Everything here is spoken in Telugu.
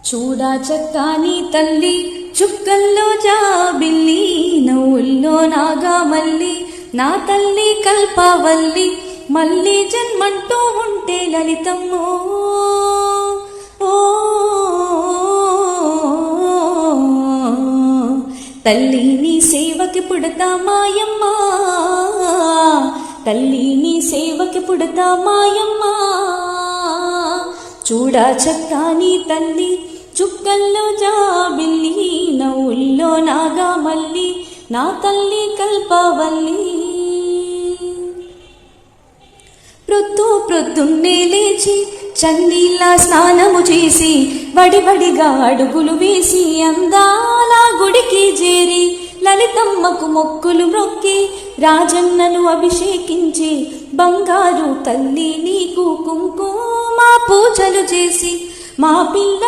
చూడా చక్కాని తల్లి చుక్కల్లో జాబిల్లి నవ్వుల్లో నాగా మల్లి నా తల్లి కల్పవల్లి మళ్ళీ జన్మంటూ ఉంటే లలితమ్మో తల్లి నీ సేవకి పుడతా మాయమ్మ తల్లి నీ సేవకి పుడతా మాయమ్మ చూడా చక్కాని తల్లి చుక్కల్లో జాబిల్లి నవ్వుల్లో నాగా మల్లి నా తల్లి కల్పవల్లి ప్రొద్దున్నే లేచి చన్నీళ్ళ స్నానము చేసి వడివడిగా అడుగులు వేసి అందాల గుడికి చేరి లలితమ్మకు మొక్కులు మొక్కి రాజన్నను అభిషేకించి బంగారు తల్లి నీకు కుంకుమ పూజలు చేసి మా పిల్ల